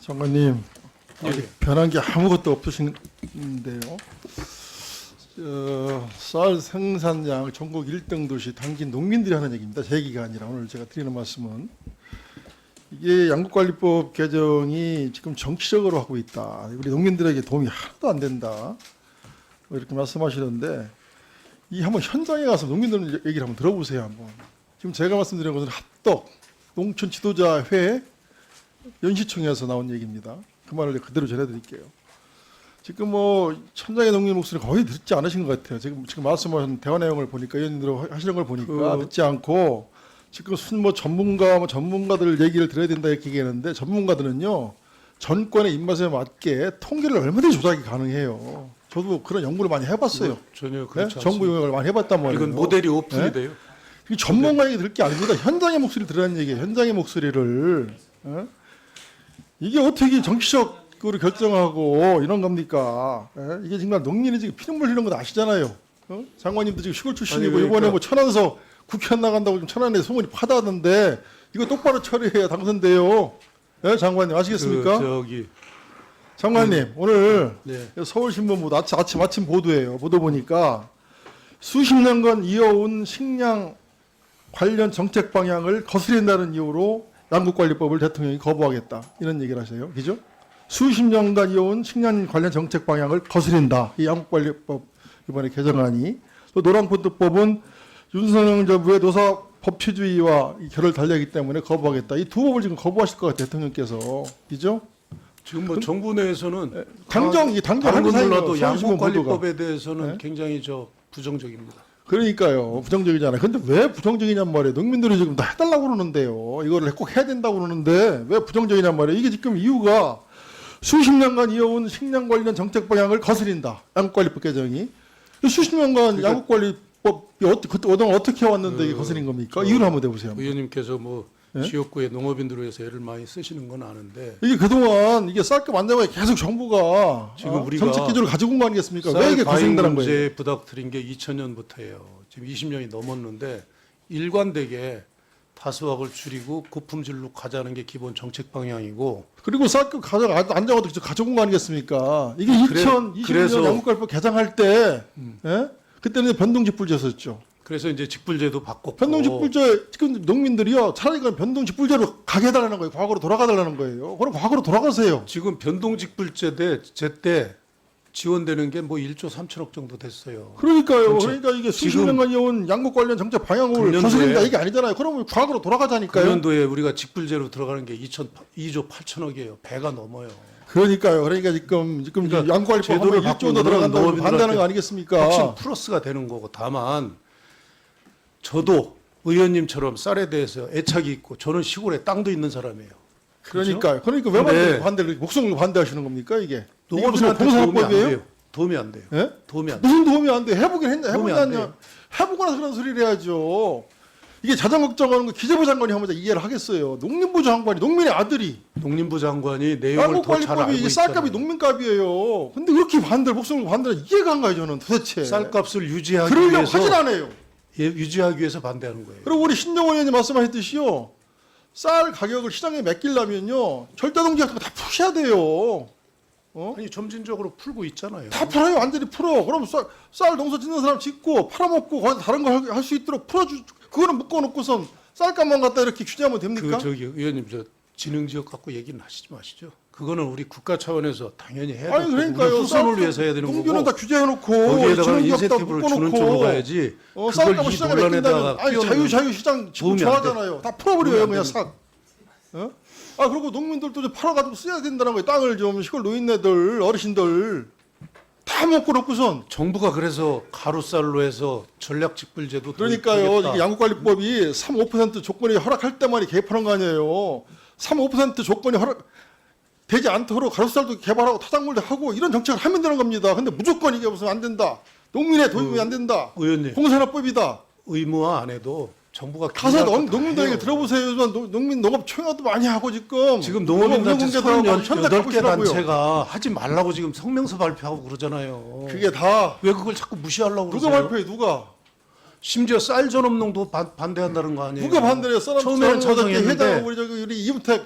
장관님, 아직 변한 게 아무것도 없으신데요. 쌀 생산량 전국 1등 도시 당진 농민들이 하는 얘기입니다. 제 얘기가 아니라 오늘 제가 드리는 말씀은 이게 양국관리법 개정이 지금 정치적으로 하고 있다. 우리 농민들에게 도움이 하나도 안 된다. 이렇게 말씀하시는데 이 한번 현장에 가서 농민들 얘기를 한번 들어보세요. 한번. 지금 제가 말씀드린 것은 합덕 농촌 지도자 회 연시청에서 나온 얘기입니다. 그 말을 그대로 전해드릴게요. 지금 뭐 천장의 농민 목소리 거의 듣지 않으신 것 같아요. 지금 말씀하신 대화 내용을 보니까 의원님들 하시는 걸 보니까 듣지 않고 지금 뭐 전문가들 얘기를 들어야 된다 이렇게 얘기하는데 전문가들은요 정권의 입맛에 맞게 통계를 얼마든지 조작이 가능해요. 저도 그런 연구를 많이 해봤어요. 전혀 그렇지 않습니다. 정부 용역을 많이 해봤단 말이에요. 이건 모델이 오픈이 네? 돼요. 이 전문가 얘기 들을 게 아닙니다. 현장의 목소리를 들으라는 얘기예요. 현장의 목소리를. 이게 어떻게 정치적으로 결정하고 이런 겁니까? 이게 정말 농민이 지금 피눈물 흘리는 거 아시잖아요. 장관님도 지금 시골 출신이고 아니, 그러니까. 이번에 뭐 천안서 국회의원 나간다고 지금 천안에 소문이 파다하는데 이거 똑바로 처리해야 당선돼요. 장관님 아시겠습니까? 장관님 오늘 네. 서울신문 아침 보도예요. 보도 보니까 수십 년간 이어온 식량 관련 정책 방향을 거스린다는 이유로 양국관리법을 대통령이 거부하겠다 이런 얘기를 하세요. 그죠? 수십 년간 이어온 식량 관련 정책 방향을 거스린다. 이 양국관리법 이번에 개정안이 또 노란포도법은 윤석열 정부의 노사 법치주의와 결을 달리기 때문에 거부하겠다. 이 두 법을 지금 거부하실 것 같아요. 대통령께서. 그죠? 지금 뭐 정부 내에서는 당정 다른 건 몰라도 서울신문 양국관리법에 대해서는 네? 굉장히 부정적입니다. 그러니까요. 부정적이잖아요. 근데 왜 부정적이냔 말이에요. 농민들이 지금 다 해달라고 그러는데요. 이거를 꼭 해야 된다고 그러는데 왜 부정적이냔 말이에요. 이게 지금 이유가 수십 년간 이어온 식량 관련 정책 방향을 거스린다. 양국관리법 개정이. 수십 년간 그러니까 양국관리법이 그동안 어떻게 해왔는데 이게 거스린 겁니까? 이유를 한번 대보세요. 의원님께서 뭐 네? 지역구의 농업인들을 위해서 애를 많이 쓰시는 건 아는데 이게 그동안 이게 쌀값 안 잡아야 계속 정부가 지금 우리가 정책 기조를 가지고 온 거 아니겠습니까? 왜 이게 거스린다는 거예요? 문제에 부닥뜨린 게 2000년부터예요. 지금 20년이 넘었는데 일관되게 다수확을 줄이고 고품질로 가자는 게 기본 정책 방향이고 그리고 쌀값 안 잡아도 가져온 거 아니겠습니까? 이게 그래서 2020년 양국관리법 개정할 때 그때는 변동직불제였었죠. 그래서 이제 직불제도 바꿨고 변동직불제 지금 농민들이요 차라리 그냥 변동직불제로 가게 해달라는 거예요. 과거로 돌아가달라는 거예요. 그럼 과거로 돌아가세요. 지금 변동직불제 때 지원되는 게 뭐 1조 3천억 정도 됐어요. 그러니까요. 그렇죠. 그러니까 이게 수십 지금 년간 이어온 양국 관련 정책 방향을 금년도에 거스린다 이게 아니잖아요. 그러면 과거로 돌아가자니까요. 금년도에 우리가 직불제로 들어가는 게 2조 8천억이에요. 배가 넘어요. 그러니까요. 그러니까 지금 그러니까 양국관리법 제도를 1조 더 바꾸면 들어간다고 농업인들한테 반대하는 거 아니겠습니까? 훨씬 플러스가 되는 거고 다만 저도 의원님처럼 쌀에 대해서 애착이 있고 저는 시골에 땅도 있는 사람이에요. 그러니까 왜 근데 반대를 목숨을 반대하시는 겁니까 이게? 농업인한테 이게 무슨 도움이 안 공산법이에요? 돼요. 도움이 안 돼요. 예? 도움이 안 돼요. 무슨 도움이 안 돼? 해보긴 했냐? 도움이 해보긴 안 했냐? 돼요. 해보고 나서 그런 소리를 해야죠. 이게 자전 걱정하는 거 기재부 장관이 하면 이해를 하겠어요. 농림부 장관이 농민의 아들이 농림부 장관이 내용을 더 잘 알고 양국관리법이 이 쌀값이 있잖아요. 농민값이에요. 근데 그렇게 목숨을 반대를 이해가 안 가요 저는 도대체. 쌀값을 유지하기 그러려고 위해서 하진 않아요. 유지하기 위해서 반대하는 거예요. 그리고 우리 신정원 의원님 말씀하셨듯이요. 쌀 가격을 시장에 맡기려면요. 절대동지 같은 거 다 푸셔야 돼요. 아니 점진적으로 풀고 있잖아요. 다 풀어요. 완전히 풀어. 그럼 쌀 농사 짓는 사람 짓고 팔아먹고 거기서 다른 거 할 수 있도록 풀어주. 그거는 묶어놓고선 쌀값만 갖다 이렇게 규제하면 됩니까? 의원님 저 진흥지역 갖고 얘기는 하시지 마시죠. 그거는 우리 국가 차원에서 당연히 해야 아니 되고 그러니까요. 우리 후손을 위해서 해야 되는 농규는 다 거고 규제해놓고 거기에다가 진흥지역 다 인센티브를 주는 묶어놓고 쪽으로 가야지. 그걸 쌀값을 이 시장에 논란에다가 맡긴다면 아니 끼워넣으면 자유시장 지금 도움이 안 돼. 좋아하잖아요. 다 풀어버려요 도움이 안 그냥 됩니다. 싹. 그리고 농민들도 좀 팔아가지고 써야 된다는 거예요. 땅을 좀 시골 노인네들 어르신들 다 먹고 놓고선 정부가 그래서 가루쌀로 해서 전략직불제도 그러니까요. 도입하겠다. 이게 양국관리법이 3~5% 조건이 허락할 때만 개발한 거 아니에요. 3~5% 조건이 되지 않도록 가루쌀도 개발하고 타작물도 하고 이런 정책을 하면 되는 겁니다. 근데 무조건 이게 무슨 안 된다. 농민의 도움이 안 된다. 의원님 공산화법이다. 의무화 안 해도 정부가 가서 기대할 거다 농민들 얘기 해요. 들어보세요. 요즘 농민 농업 총회도 많이 하고 지금 농업인단체 농업공개도 하고 현장 38개 가보시라고요. 단체가 하지 말라고 지금 성명서 발표하고 그러잖아요. 그게 다 왜 그걸 자꾸 무시하려고 누가 그러세요? 발표해? 누가? 심지어 쌀 전업농도 반대한다는 거 아니에요? 누가 반대해요? 처음에는 저렇게 찬성했는데 회장 우리 이문택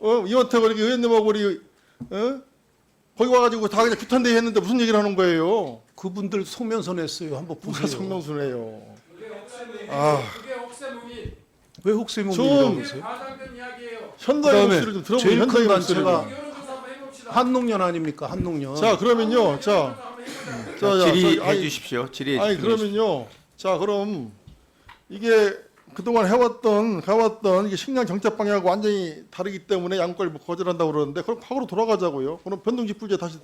이원택 이렇게 의원님하고 우리 거기 와가지고 다 그냥 규탄대회 했는데 무슨 얘기를 하는 거예요? 그분들 성명서 냈어요. 한번 누가 보세요. 성명수네요. 그게 혹세무민 왜 혹세무민이라고 좀 그러세요? 과장된 이야기예요. 현장의 그다음에 목소리를 좀 들어보세요. 제일 큰 현장의 단체가 목소리를. 여론조사 한번 해봅시다. 한농연 아닙니까? 한농연. 자 그러면요. 자, 질의해 아니, 주십시오. 질의해 아니 주십시오. 그러면요. 자 그럼 이게 그동안 가왔던 이게 식량 정책 방향하고 완전히 다르기 때문에 양국관리 거절한다고 그러는데 그럼 과거로 돌아가자고요. 그럼 변동직불제 다시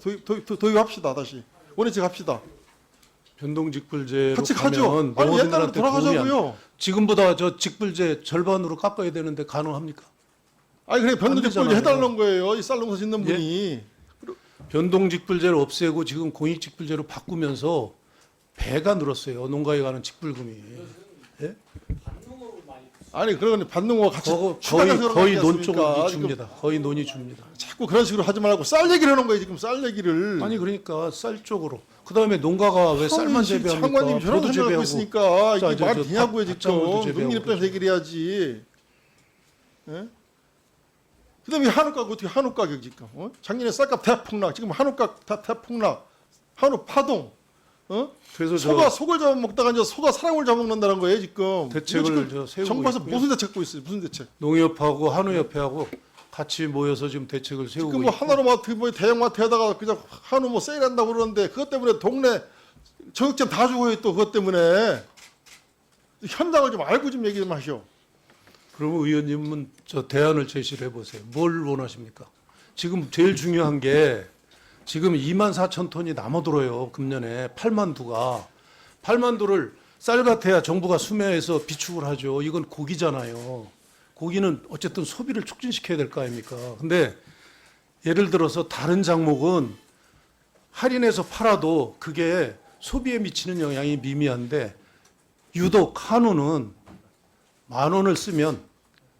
도입합시다. 다시 원위치 갑시다. 변동직불제로 같이 가면 가죠. 아니 옛날로 농어민들한테 도움이 안 돌아가자고요. 지금보다 저 직불제 절반으로 깎아야 되는데 가능합니까? 아니 그래 변동직불제 되잖아요. 해달라는 거예요. 이 쌀농사 짓는 분이. 변동직불제를 없애고 지금 공익직불제로 바꾸면서 배가 늘었어요. 농가에 가는 직불금이. 예? 아니 그러면 반농어 같이 거의 추가해서 거의 그런 거 논 쪽으로 아니겠습니까? 지금 줍니다. 거의 논이 줍니다. 자꾸 그런 식으로 하지 말고 쌀 얘기를 하는 거예요. 지금 쌀 얘기를. 아니 그러니까 쌀 쪽으로. 그다음에 농가가 왜 쌀만 재배합니까? 장관님이 저런 포도 생각하고 재배하고. 있으니까 자, 이게 말이 되냐고요 지금. 밭작물도 재배하고 농민 입장에서 얘기를 해야지. 예? 그다음에 한우 가격 어떻게 한우 가격 지금? 작년에 쌀값 대폭락, 지금 한우값 다 대폭락, 한우 파동. 그래서 소가 저 속을 잡아먹다가 이제 소가 사람을 잡아먹는다는 거예요 지금. 대책을 이거 지금 저 세우고 정부에서 있고요. 무슨 대책 갖고 있어요? 무슨 대책? 농협하고 한우협회하고 같이 모여서 지금 대책을 세우고 지금 뭐 있고. 하나로마트 뭐 대형마트에다가 그냥 한우 뭐 세일한다고 그러는데 그것 때문에 동네 저격전 다 죽어요 또 그것 때문에. 현장을 좀 알고 좀 얘기 좀 하시오. 그러면 의원님은 저 대안을 제시를 해보세요. 뭘 원하십니까? 지금 제일 중요한 게 지금 24,000톤이 남아들어요. 금년에 8만 두가. 8만 두를 쌀 같아야 정부가 수매해서 비축을 하죠. 이건 고기잖아요. 고기는 어쨌든 소비를 촉진시켜야 될 거 아닙니까? 근데 예를 들어서 다른 작목은 할인해서 팔아도 그게 소비에 미치는 영향이 미미한데 유독 한우는 10,000원을 쓰면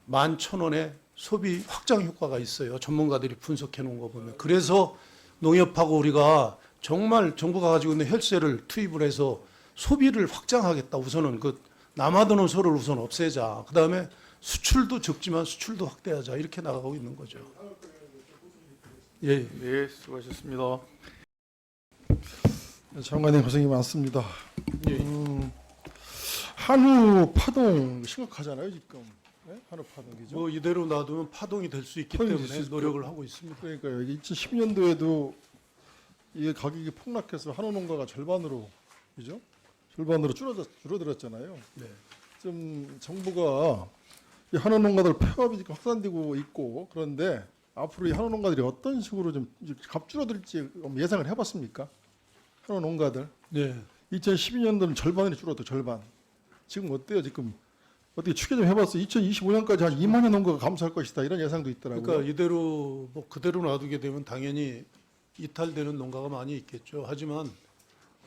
11,000원의 소비 확장 효과가 있어요. 전문가들이 분석해 놓은 거 보면. 그래서 농협하고 우리가 정말 정부가 가지고 있는 혈세를 투입을 해서 소비를 확장하겠다. 우선은 그 남아도는 소를 우선 없애자. 그다음에 수출도 적지만 수출도 확대하자. 이렇게 나가고 있는 거죠. 예. 네, 수고하셨습니다. 장관님 고생이 많습니다. 예. 한우 파동 심각하잖아요 지금. 네? 한우 파동이죠. 뭐 이대로 놔두면 파동이 될 수 있기 파동이 될 때문에 수 노력을 하고 있습니다. 그러니까요. 이게 2010년도에도 이게 가격이 폭락해서 한우 농가가 절반으로 그죠? 절반으로 줄어들었잖아요. 네. 좀 정부가 이 한우 농가들 폐업이 지금 확산되고 있고 그런데 앞으로 이 한우 농가들이 어떤 식으로 좀 값 줄어들지 예상을 해봤습니까? 한우 농가들 네. 2012년도는 절반이 줄어도 절반. 지금 어때요? 지금 어떻게 추계 좀 해봤어요? 2025년까지 한 2만여 농가가 감소할 것이다 이런 예상도 있더라고요. 그러니까 이대로 뭐 그대로 놔두게 되면 당연히 이탈되는 농가가 많이 있겠죠. 하지만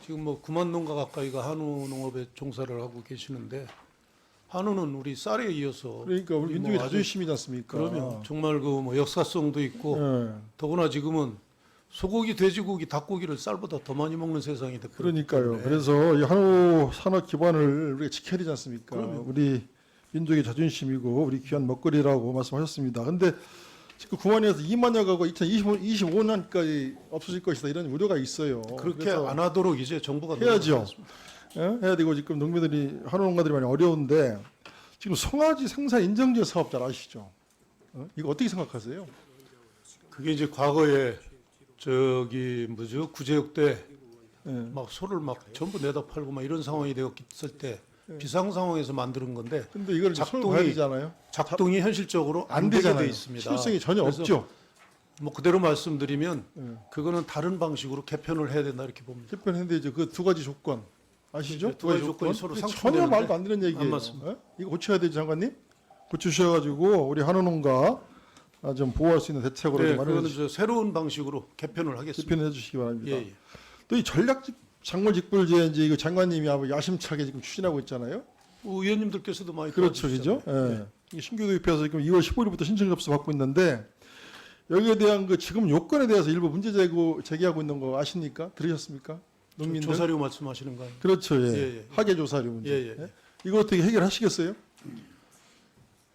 지금 뭐 9만 농가 가까이가 한우 농업에 종사를 하고 계시는데 한우는 우리 쌀에 이어서 그러니까 우리 뭐 민족의 아주 자존심이지 않습니까? 그러면 정말 그 뭐 역사성도 있고 예. 더구나 지금은 소고기, 돼지고기, 닭고기를 쌀보다 더 많이 먹는 세상이 됐거든요. 그러니까요. 그래서 이 한우 산업 기반을 우리가 지켜야 되지 않습니까? 그럼요. 우리 민족의 자존심이고 우리 귀한 먹거리라고 말씀하셨습니다. 근데 지금 9만에서 2만여 가고 2025년까지 없어질 것이다 이런 우려가 있어요. 그렇게 그래서 안 하도록 이제 정부가 해야죠. 노력하겠습니다. 해야 되고 지금 농민들이 한우 농가들이 많이 어려운데 지금 송아지 생산 인정제 사업 잘 아시죠? 이거 어떻게 생각하세요? 그게 이제 과거에 저기 뭐죠 구제역 때 막 예. 소를 막 전부 내다 팔고 막 이런 상황이 되었을 때 비상 상황에서 만든 건데 근데 이걸 이제 손을 작동이- 봐야 되잖아요. 작동이 현실적으로 안 안 되게 되잖아요. 돼 있습니다. 실효성이 전혀 그래서 없죠. 뭐 그대로 말씀드리면 예. 그거는 다른 방식으로 개편을 해야 된다 이렇게 봅니다. 개편했는데 이제 그 두 가지 조건 아시죠? 네, 두 가지 조건이 서로 그게 전혀 상충되는데 말도 안 되는 얘기예요. 안 맞습니다. 예? 이거 고쳐야 되죠, 장관님? 고치셔가지고 우리 한우 농가 좀 보호할 수 있는 대책으로 네, 좀 마련해 그거는 저 새로운 방식으로 개편을 하겠습니다. 개편해 주시기 바랍니다. 예, 예. 또 이 전략 작물 직불제 이제 이거 장관님이 아마 야심차게 지금 추진하고 있잖아요. 뭐 의원님들께서도 많이 그렇죠, 그죠? 도와주시잖아요. 예. 이게 신규 도입해서 지금 2월 15일부터 신청 접수 받고 있는데 여기에 대한 그 지금 요건에 대해서 일부 문제 제기하고 있는 거 아십니까? 들으셨습니까? 농민들? 조사료 말씀하시는 거 아니에요? 그렇죠, 예. 예, 예. 하계 조사료 문제. 예, 예. 이거 어떻게 해결하시겠어요?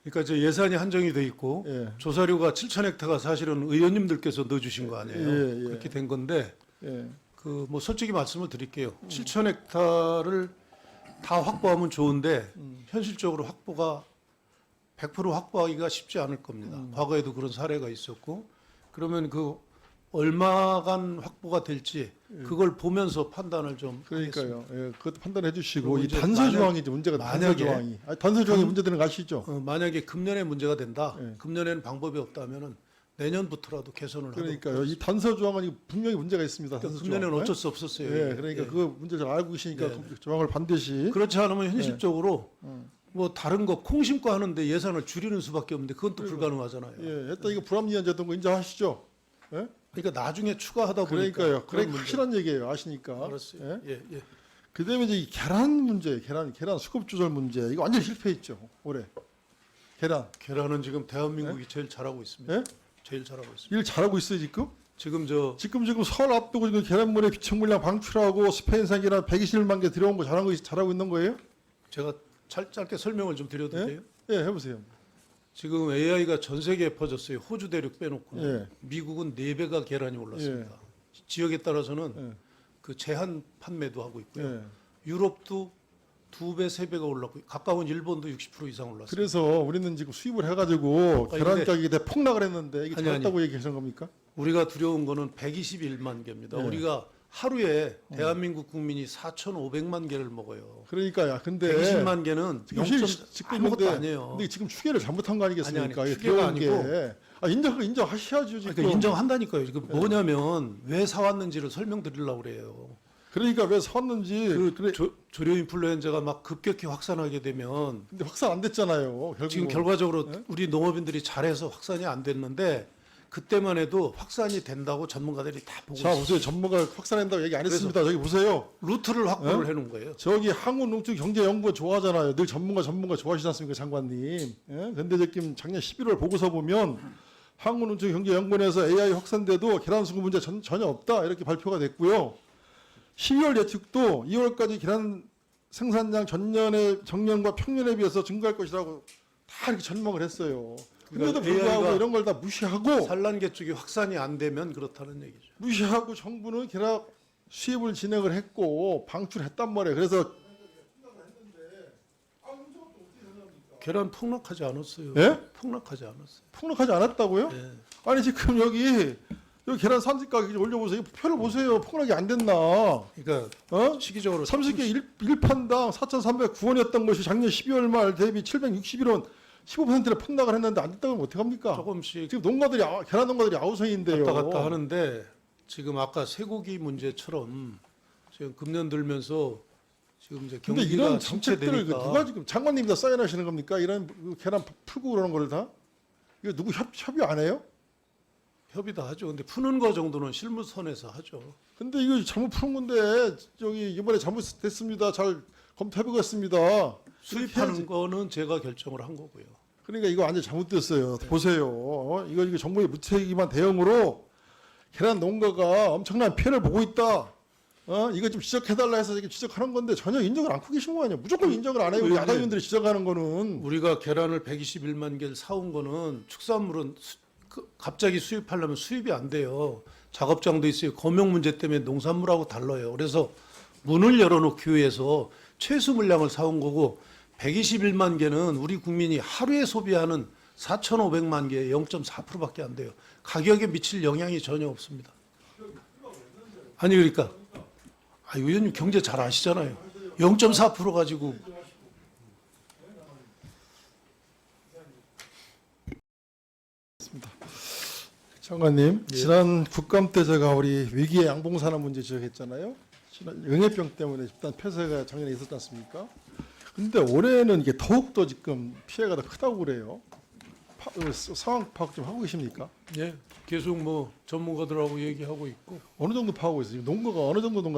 그러니까 저 예산이 한정이 돼 있고 예. 조사료가 7,000헥타가 사실은 의원님들께서 넣어주신 거 아니에요. 예, 예. 그렇게 된 건데 예. 그 뭐 솔직히 말씀을 드릴게요. 7,000헥타를 다 확보하면 좋은데 현실적으로 확보가 100% 확보하기가 쉽지 않을 겁니다. 과거에도 그런 사례가 있었고 그러면 그 얼마간 확보가 될지 그걸 보면서 판단을 좀 하겠습니다. 그러니까요. 예, 그것도 판단해 주시고 그리고 이 이제 단서 만약- 조항이 이제 문제가 단서 만약에 조항이. 아니, 단서 조항이 문제되는 거 아시죠? 만약에 금년에 문제가 된다. 예. 금년에는 방법이 없다면은 내년부터라도 개선을 하도록. 그러니까요. 이 단서 조항은 분명히 문제가 있습니다. 그러니까 단서 금년에는 조항. 어쩔 수 없었어요. 예, 이게. 그러니까 예. 그 문제 잘 알고 계시니까 네. 그 조항을 반드시 그렇지 않으면 현실적으로 음. 뭐 다른 거 콩 심고 하는데 예산을 줄이는 수밖에 없는데 그건 또 불가능하잖아요. 예, 일단 이거 불합리한 거 인정하시죠? 예? 그러니까 나중에 추가하다 보니까 그러니까요. 그런 그러니까 문제. 확실한 얘기예요. 아시니까. 알았어요. 예? 예, 예. 그다음에 이제 이 계란 문제, 계란 수급 조절 문제. 이거 완전 실패했죠. 올해. 계란. 계란은 지금 대한민국이 제일 잘하고 있습니다. 예? 제일 잘하고 있습니다. 일 잘하고 있어요, 지금? 지금 지금 설 앞두고 지금 계란물에 비청 물량 방출하고 스페인산 계란 121만 개 들여온 거 잘하고 있는 거예요? 제가 짧게 설명을 좀 드려도 예? 돼요? 예, 해보세요. 지금 AI가 전 세계에 퍼졌어요. 호주 대륙 빼놓고 예. 미국은 4배가 계란이 올랐습니다. 지역에 따라서는 예. 그 제한 판매도 하고 있고요. 예. 유럽도 2배, 3배가 올랐고 가까운 일본도 60% 이상 올랐습니다. 그래서 우리는 지금 수입을 해가지고 아니, 계란 근데- 가격이 대폭락을 했는데 이게 아니, 잘했다고 얘기하시는 겁니까? 우리가 두려운 거는 121만 개입니다. 네. 우리가 하루에 대한민국 국민이 4,500만 개를 먹어요. 그러니까요. 근데 120만 개는 지금 0. 지금 아무것도 근데- 아니에요. 근데 지금 추계를 잘못한 거 아니겠습니까? 아니, 이게 추계가 들어온 게. 아니고. 인정하셔야죠 지금. 그러니까 인정한다니까요. 지금 뭐냐면 왜 사왔는지를 설명드리려고 그래요. 그러니까 왜 샀는지. 그래. 조류 인플루엔자가 막 급격히 확산하게 되면 근데 확산 안 됐잖아요. 결국. 지금 결과적으로 네? 우리 농업인들이 잘해서 확산이 안 됐는데 그때만 해도 확산이 된다고 전문가들이 다 보고 자 있어요. 보세요. 전문가 확산한다고 얘기 안 그래서- 했습니다. 저기 보세요. 루트를 확보를 해놓은 거예요. 저기 한국농축경제연구원 좋아하잖아요. 늘 전문가 좋아하시지 않습니까, 장관님? 예? 근데 지금 작년 11월 보고서 보면 한국농축경제연구원에서 AI 확산돼도 계란 수급 문제 전혀 없다 이렇게 발표가 됐고요. 12월 예측도 2월까지 계란 생산량 정년과 평년에 비해서 증가할 것이라고 다 이렇게 전망을 했어요. 근데도 그러니까 불구하고 AI가 이런 걸 다 무시하고 산란계 쪽이 확산이 안 되면 그렇다는 얘기죠. 정부는 계란 수입을 진행을 했고 방출했단 말이에요. 그래서 계란 폭락하지 않았어요. 예? 폭락하지 않았어요. 폭락하지 않았다고요? 예. 아니 지금 여기 계란 산지 가격 올려보세요. 표를 보세요. 폭락이 안 됐나? 그러니까 어? 시기적으로 30개 1판당 4,309원이었던 것이 작년 12월 말 대비 761원 15%를 폭락을 했는데 안 됐다고 하면 어떡합니까? 조금씩 지금 계란 농가들이 아우성인데요. 왔다 갔다 하는데 지금 아까 쇠고기 문제처럼 지금 금년 들면서 지금 이제 근데 경기가 이런 정책들을 침체되니까 누가 지금 장관님이 다 사인하시는 겁니까? 이런 계란 풀고 그러는 거를 다? 이거 누구 협의 안 해요? 협의도 하죠. 근데 푸는 거 정도는 실무선에서 하죠. 근데 이거 잘못 푸는 건데 저기 이번에 잘못됐습니다. 잘 검토해보겠습니다. 수입하는 거는 제가 결정을 한 거고요. 그러니까 이거 완전 잘못됐어요. 보세요. 이거 정부의 무책임한 대응으로 계란 농가가 엄청난 피해를 보고 있다. 이거 좀 지적해달라 해서 이렇게 지적하는 건데 전혀 인정을 않고 계신 거 아니에요. 무조건 인정을 안 해요. 우리 의원님. 야당 의원들이 지적하는 거는. 우리가 계란을 121만 개를 사온 거는 축산물은 갑자기 수입하려면 수입이 안 돼요. 작업장도 있어요. 검역 문제 때문에 농산물하고 달라요. 그래서 문을 열어놓기 위해서 최소 물량을 사온 거고 121만 개는 우리 국민이 하루에 소비하는 4,500만 개의 0.4%밖에 안 돼요. 가격에 미칠 영향이 전혀 없습니다. 아니 그러니까 의원님 경제 잘 아시잖아요. 0.4% 가지고 장관님, 지난 국감 때 제가 우리 위기의 양봉산업 문제 지적했잖아요. 지난 영해병 때문에 집단 폐쇄가 작년에 있었지 않습니까? 근데 올해는 이게 더욱더 지금 피해가 더 크다고 그래요. 상황 파악 좀 하고 계십니까? 예, 계속 뭐 전문가들하고 얘기하고 있고 어느 정도 파악하고 있어요? 농가가 어느 정도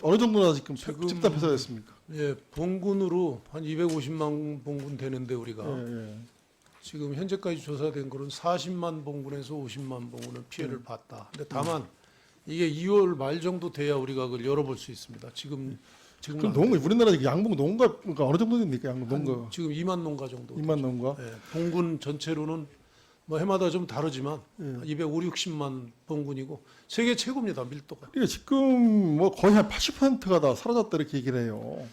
어느 정도나 지금 집단 폐쇄됐습니까? 예, 봉군으로 한 250만 봉군 되는데 우리가 예. 지금 현재까지 조사된 거는 40만 봉군에서 50만 봉군은 피해를 봤다. 근데 다만 이게 2월 말 정도 돼야 우리가 그걸 열어볼 수 있습니다. 지금 지금 그럼 농가 우리나라 양봉 농가가 어느 정도 됩니까? 양봉 농가 지금 2만 농가 정도. 2만 농가. 예, 봉군 전체로는 뭐 해마다 좀 다르지만 예. 250, 60만 봉군이고 세계 최고입니다 밀도가. 그러니까 지금 뭐 거의 한 80%가 다 사라졌다 이렇게 얘기를 해요.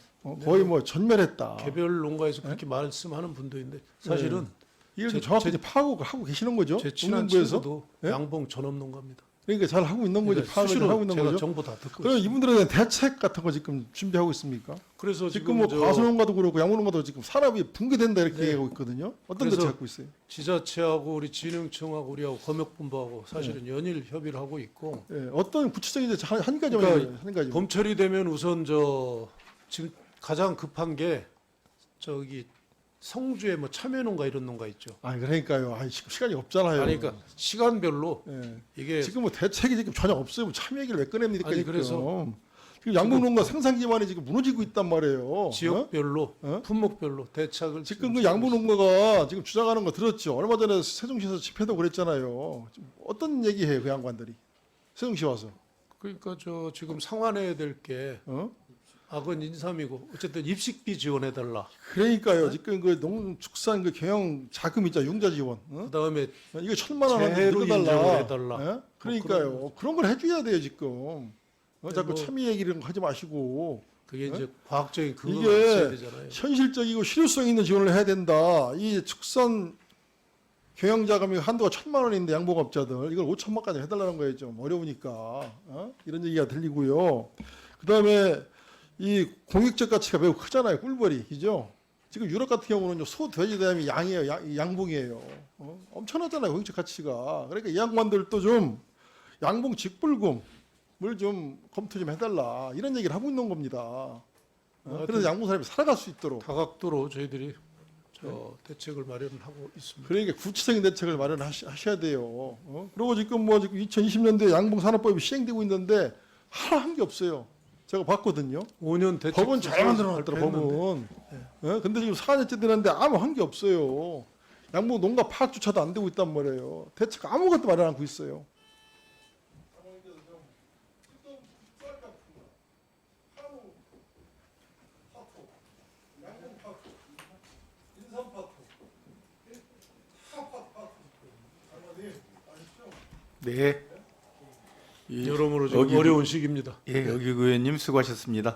거의 뭐 전멸했다. 개별 농가에서 그렇게 말씀하는 분도 있는데 사실은 이걸 제- 정확히 제- 하고 계시는 거죠? 제 친한 농림부에서? 친구도 예? 양봉 전업 농가입니다. 그러니까 잘 하고 있는 거죠. 그러니까 파악을 수시로 하고 있는 제가 거죠. 정보 다 듣고 그럼 있습니다. 이분들에 대한 대책 같은 거 지금 준비하고 있습니까? 그래서 지금 뭐 저 과수농가도 그렇고 양모농가도 지금 산업이 붕괴된다 이렇게 네. 얘기하고 있거든요. 어떤 그래서 대책 갖고 있어요? 지자체하고 우리 진흥청하고 우리하고 검역본부하고 사실은 연일 협의를 하고 있고 예, 어떤 구체적인 대책 한 가지만 그러니까 얘기해요. 한 가지. 봄철이 되면 우선 저 지금 가장 급한 게 저기 성주에 뭐 참외농가 이런 농가 있죠. 아 그러니까요. 아 지금 시간이 없잖아요. 아니 그러니까 시간별로 예. 이게 지금 뭐 대책이 지금 전혀 없어요. 뭐 참 얘기를 왜 꺼냅니까? 아니, 지금. 그래서 지금 양봉농가 생산 기반이 지금 무너지고 있단 말이에요. 어? 지역별로 어? 품목별로 대책을 지금 그 양봉농가가 지금 주장하는 거 들었죠. 얼마 전에 세종시에서 집회도 그랬잖아요. 지금 어떤 얘기해요 그 양반들이? 세종시 와서. 그러니까 저 지금 상환해야 될 게 어? 악은 인삼이고 어쨌든 입식비 지원해 달라. 그러니까요. 지금 그 농축산 그 경영 자금 있잖아. 융자 지원. 어? 그다음에 이거 1,000만 원 재해로 넣어달라. 인정을 해달라. 예? 그러니까요. 그런 걸 해줘야 돼요 지금. 자꾸 뭐 참여 얘기를 하지 마시고 그게 이제 과학적인 근거가 이게 있어야 되잖아요. 현실적이고 실효성 있는 지원을 해야 된다. 이 축산 경영 자금이 한도가 1,000만 원인데 양봉업자들 이걸 5천만까지 해달라는 거예요. 좀 어려우니까 이런 얘기가 들리고요. 그다음에 이 공익적 가치가 매우 크잖아요. 꿀벌이 그죠? 지금 유럽 같은 경우는 소, 돼지, 다음에 양이에요. 양봉이에요. 엄청나잖아요. 공익적 가치가. 그러니까 이 양반들도 좀 양봉 직불금을 좀 검토 좀 해달라. 이런 얘기를 하고 있는 겁니다. 그래서 양봉 사람이 살아갈 수 있도록. 다각도로 저희들이 저 대책을 마련을 하고 있습니다. 그러니까 구체적인 대책을 마련하셔야 돼요. 그리고 지금 뭐 지금 2020년도에 양봉 산업법이 시행되고 있는데 하나 한 게 없어요. 제가 봤거든요. 5년 대책 법은 잘 만들어놨더라 발표했는데 법은. 근데 지금 4년째 되는데 아무 한 게 없어요. 양봉 농가 파악조차도 안 되고 있단 말이에요. 대책 아무것도 마련 않고 있어요. 네. 이- 여러모로 좀 여기- 어려운 시기입니다. 예, 여기 의원님 수고하셨습니다.